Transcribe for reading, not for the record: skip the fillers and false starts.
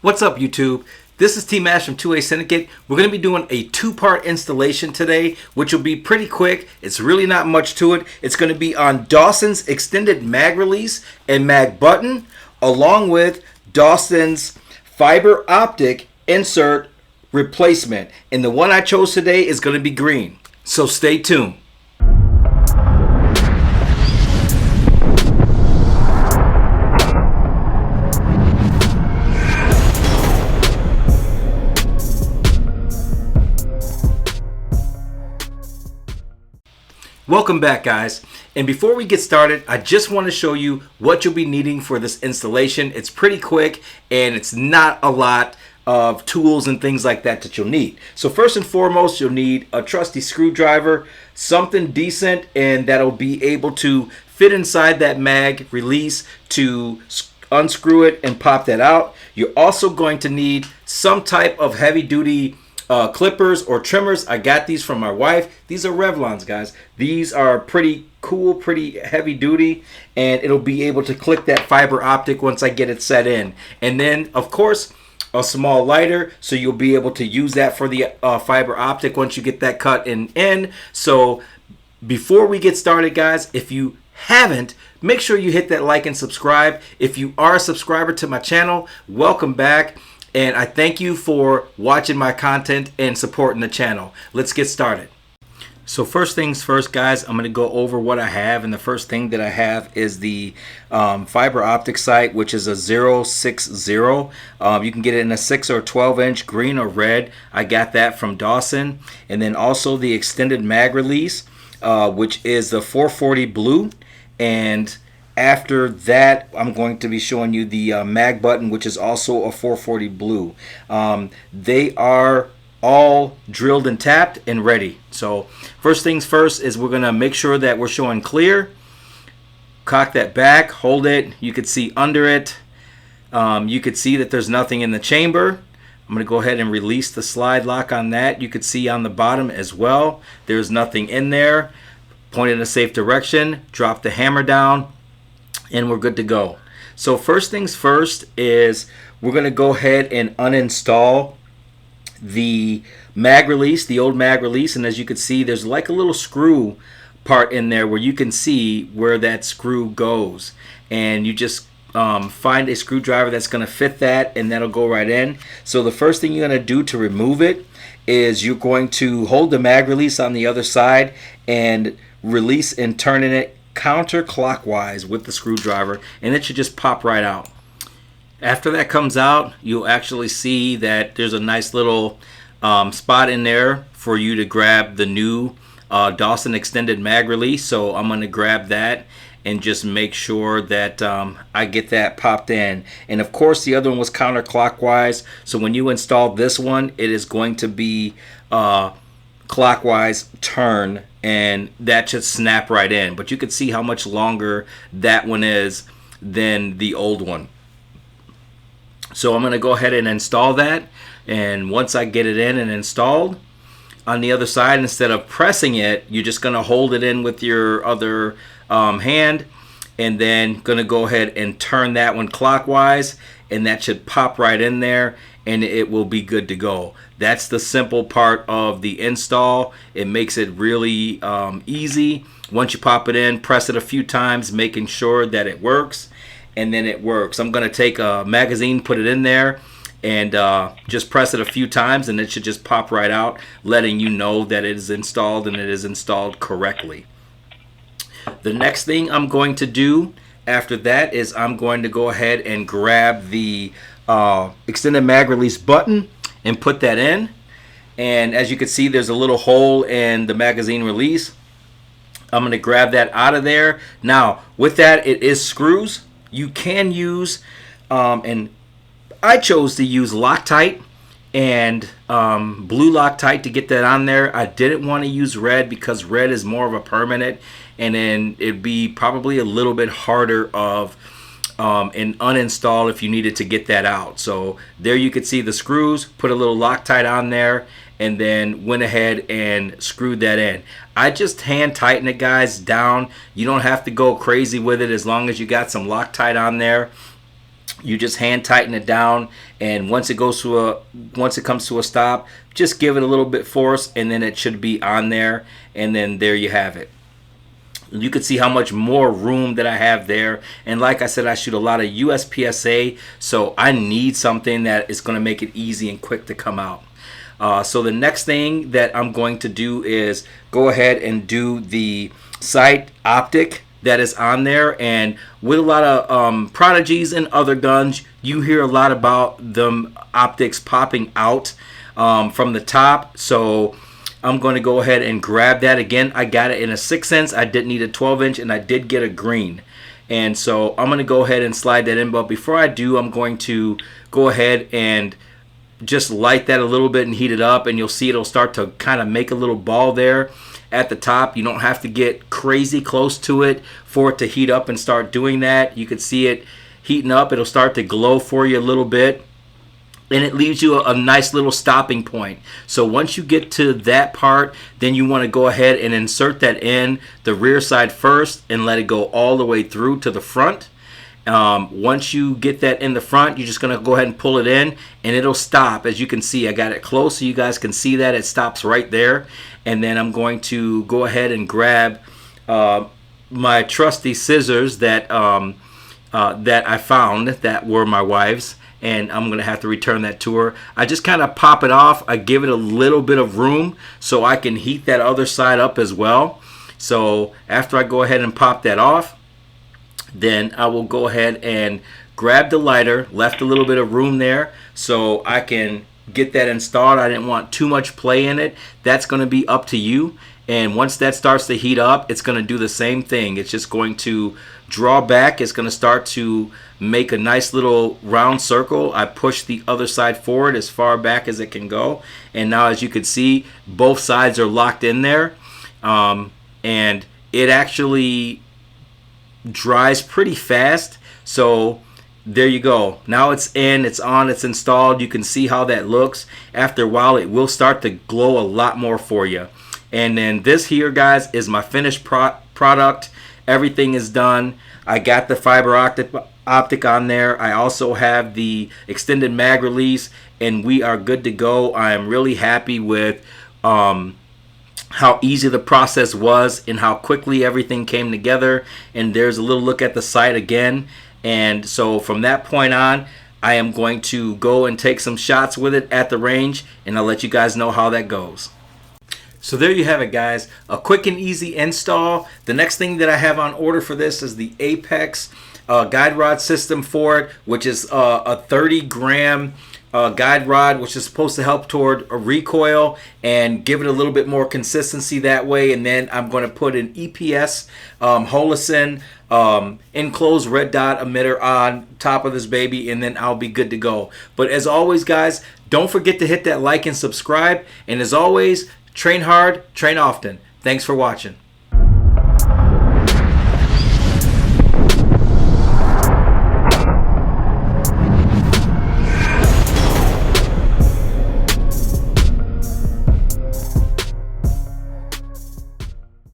What's up, YouTube? This is T-Mash from 2A Syndicate. We're going to be doing a two-part installation today, which will be pretty quick. It's really not much to it. It's going to be on Dawson's extended mag release and mag button, along with Dawson's fiber optic insert replacement. And the one I chose today is going to be green. So stay tuned. Welcome back, guys, and before we get started, I just want to show you what you'll be needing for this installation. It's pretty quick and it's not a lot of tools and things like that you'll need. So first and foremost, you'll need a trusty screwdriver, something decent and that'll be able to fit inside that mag release to unscrew it and pop that out. You're also going to need some type of heavy duty clippers or trimmers. I got these from my wife. These are Revlons, guys. These are pretty cool, pretty heavy duty, and it'll be able to click that fiber optic once I get it set in. And then, of course, a small lighter, so you'll be able to use that for the fiber optic once you get that cut in. So before we get started, guys, if you haven't, make sure you hit that like and subscribe. If you are a subscriber to my channel, welcome back. And I thank you for watching my content and supporting the channel. Let's get started. So first things first, guys, I'm going to go over what I have. And the first thing that I have is the fiber optic sight, which is a 060. You can get it in a 6 or 12 inch, green or red. I got that from Dawson. And then also the extended mag release, which is the 440 blue. And after that, I'm going to be showing you the mag button, which is also a 440 blue. They are all drilled and tapped and ready. So first things first is we're going to make sure that we're showing clear. Cock that back, hold it. You could see under it. You could see that there's nothing in the chamber. I'm going to go ahead and release the slide lock on that. You could see on the bottom as well, there's nothing in there. Point in a safe direction, drop the hammer down, and we're good to go. So first things first is we're going to go ahead and uninstall the mag release, the old mag release. And as you can see, there's like a little screw part in there where you can see where that screw goes. And you just find a screwdriver that's going to fit that, and that'll go right in. So the first thing you're going to do to remove it is you're going to hold the mag release on the other side and release and turn in it counterclockwise with the screwdriver, and it should just pop right out. After that comes out, you'll actually see that there's a nice little spot in there for you to grab the new Dawson extended mag release. So I'm going to grab that and just make sure that I get that popped in. And of course the other one was counterclockwise, so when you install this one, it is going to be clockwise turn, and that should snap right in. But you can see how much longer that one is than the old one. So I'm going to go ahead and install that, and once I get it in and installed, on the other side, instead of pressing it, you're just going to hold it in with your other hand, and then going to go ahead and turn that one clockwise, and that should pop right in there, and it will be good to go. That's the simple part of the install. It makes it really easy. Once you pop it in, press it a few times, making sure that it works, and then it works. I'm going to take a magazine, put it in there, and just press it a few times, and it should just pop right out, letting you know that it is installed and it is installed correctly. The next thing I'm going to do after that is I'm going to go ahead and grab the extended mag release button and put that in. And as you can see, there's a little hole in the magazine release. I'm going to grab that out of there. Now with that, it is screws. You can use and I chose to use Loctite and blue Loctite to get that on there. I didn't want to use red because red is more of a permanent, and then it'd be probably a little bit harder of an uninstall if you needed to get that out. So there you could see the screws, put a little Loctite on there, and then went ahead and screwed that in. I just hand tighten it, guys, down. You don't have to go crazy with it as long as you got some Loctite on there. You just hand tighten it down, and once it comes to a stop, just give it a little bit force, and then it should be on there, and then there you have it. You can see how much more room that I have there. And like I said, I shoot a lot of USPSA, so I need something that is going to make it easy and quick to come out. So the next thing that I'm going to do is go ahead and do the sight optic that is on there. And with a lot of Prodigies and other guns, you hear a lot about them optics popping out from the top. So I'm going to go ahead and grab that. Again, I got it in a 6-inch. I didn't need a 12-inch, and I did get a green. And so I'm going to go ahead and slide that in. But before I do, I'm going to go ahead and just light that a little bit and heat it up, and you'll see it'll start to kind of make a little ball there at the top. You don't have to get crazy close to it for it to heat up and start doing that. You can see it heating up. It'll start to glow for you a little bit, and it leaves you a nice little stopping point. So once you get to that part, then you want to go ahead and insert that in the rear side first and let it go all the way through to the front. Once you get that in the front, you're just going to go ahead and pull it in, and it'll stop. As you can see, I got it close so you guys can see that it stops right there. And then I'm going to go ahead and grab my trusty scissors that I found that were my wife's, and I'm going to have to return that to her. I just kind of pop it off. I give it a little bit of room so I can heat that other side up as well. So after I go ahead and pop that off, then I will go ahead and grab the lighter, left a little bit of room there so I can get that installed. I didn't want too much play in it. That's going to be up to you. And once that starts to heat up, it's going to do the same thing. It's just going to draw back. It's going to start to make a nice little round circle. I push the other side forward as far back as it can go. And now, as you can see, both sides are locked in there. And it actually dries pretty fast. So there you go. Now it's in, it's on, it's installed. You can see how that looks. After a while, it will start to glow a lot more for you. And then this here, guys, is my finished product. Everything is done. I got the fiber optic on there. I also have the extended mag release, and we are good to go. I am really happy with how easy the process was and how quickly everything came together. And there's a little look at the sight again. And so from that point on, I am going to go and take some shots with it at the range, and I'll let you guys know how that goes. So there you have it, guys. A quick and easy install. The next thing that I have on order for this is the Apex guide rod system for it, which is a 30-gram guide rod, which is supposed to help toward a recoil and give it a little bit more consistency that way. And then I'm going to put an EPS Holosun enclosed red dot emitter on top of this baby, and then I'll be good to go. But as always, guys, don't forget to hit that like and subscribe. And as always, train hard, train often. Thanks for watching.